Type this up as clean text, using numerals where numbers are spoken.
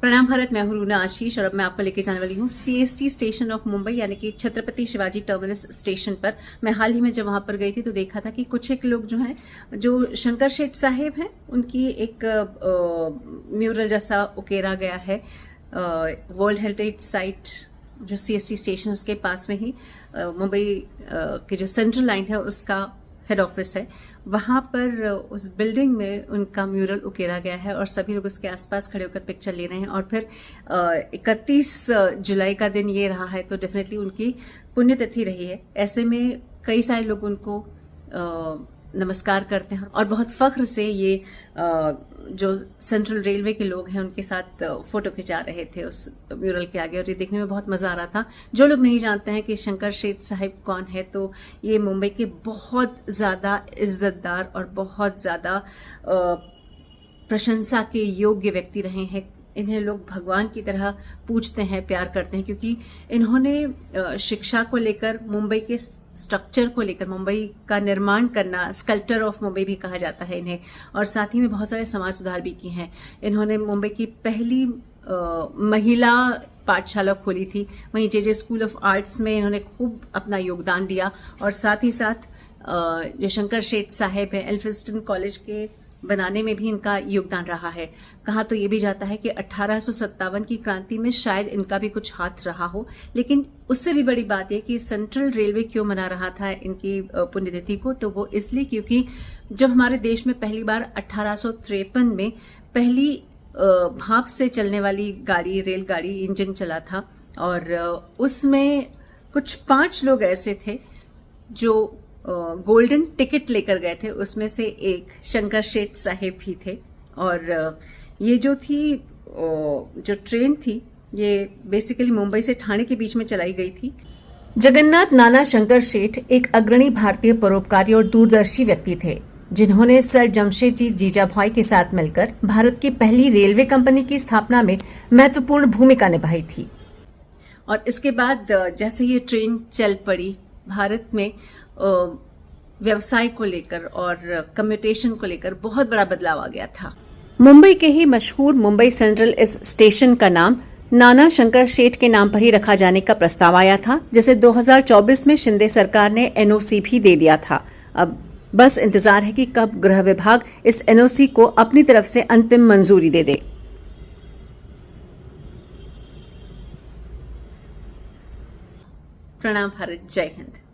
प्रणाम भारत, मैं हूं रूना आशीष और अब मैं आपको लेके जाने वाली हूं सीएसटी स्टेशन ऑफ मुंबई यानी कि छत्रपति शिवाजी टर्मिनस स्टेशन पर। मैं हाल ही में जब वहां पर गई थी तो देखा था कि कुछ एक लोग जो हैं, जो शंकर शेठ साहेब हैं, उनकी एक म्यूरल जैसा उकेरा गया है वर्ल्ड हेरिटेज साइट जो सीएसटी स्टेशन उसके पास में ही मुंबई के जो सेंट्रल लाइन है उसका हेड ऑफिस है। वहाँ पर उस बिल्डिंग में उनका म्यूरल उकेरा गया है और सभी लोग उसके आसपास खड़े होकर पिक्चर ले रहे हैं। और फिर 31 जुलाई का दिन ये रहा है तो डेफिनेटली उनकी पुण्यतिथि रही है। ऐसे में कई सारे लोग उनको नमस्कार करते हैं और बहुत फख्र से ये जो सेंट्रल रेलवे के लोग हैं उनके साथ फोटो खिंचा रहे थे उस म्यूरल के आगे, और ये देखने में बहुत मज़ा आ रहा था। जो लोग नहीं जानते हैं कि शंकर शेठ साहिब कौन है, तो ये मुंबई के बहुत ज़्यादा इज्जतदार और बहुत ज़्यादा प्रशंसा के योग्य व्यक्ति रहे हैं। इन्हें लोग भगवान की तरह पूजते हैं, प्यार करते हैं, क्योंकि इन्होंने शिक्षा को लेकर, मुंबई के स्ट्रक्चर को लेकर, मुंबई का निर्माण करना, स्कल्प्टर ऑफ मुंबई भी कहा जाता है इन्हें, और साथ ही में बहुत सारे समाज सुधार भी किए हैं। इन्होंने मुंबई की पहली महिला पाठशाला खोली थी। वहीं जे स्कूल ऑफ आर्ट्स में इन्होंने खूब अपना योगदान दिया, और साथ ही साथ जो शंकर शेठ साहेब हैं, एल्फिंस्टन कॉलेज के बनाने में भी इनका योगदान रहा है। कहा तो ये भी जाता है कि 1857 की क्रांति में शायद इनका भी कुछ हाथ रहा हो, लेकिन उससे भी बड़ी बात यह कि सेंट्रल रेलवे क्यों मना रहा था इनकी पुण्यतिथि को, तो वो इसलिए क्योंकि जब हमारे देश में पहली बार 1853 में पहली भाप से चलने वाली गाड़ी, रेलगाड़ी इंजन चला था, और उसमें कुछ 5 लोग ऐसे थे जो गोल्डन टिकट लेकर गए थे। उसमें से एक शंकर शेठ साहेब भी थे। और ये जो थी, जो ट्रेन थी, ये बेसिकली मुंबई से ठाणे के बीच में चलाई गई थी। जगन्नाथ नाना शंकर शेठ एक अग्रणी भारतीय परोपकारी और दूरदर्शी व्यक्ति थे, जिन्होंने सर जमशेदजी जीजाभाई के साथ मिलकर भारत की पहली रेलवे कंपनी की स्थापना में महत्वपूर्ण भूमिका निभाई थी। और इसके बाद जैसे ये ट्रेन चल पड़ी, भारत में व्यवसाय को लेकर और कम्यूटेशन को लेकर बहुत बड़ा बदलाव आ गया था। मुंबई के ही मशहूर मुंबई सेंट्रल इस स्टेशन का नाम नाना शंकर शेठ के नाम पर ही रखा जाने का प्रस्ताव आया था, जिसे 2024 में शिंदे सरकार ने एनओसी भी दे दिया था। अब बस इंतजार है कि कब गृह विभाग इस एनओसी को अपनी तरफ से अंतिम मंजूरी दे दे। प्रणाम भारत, जय हिंद।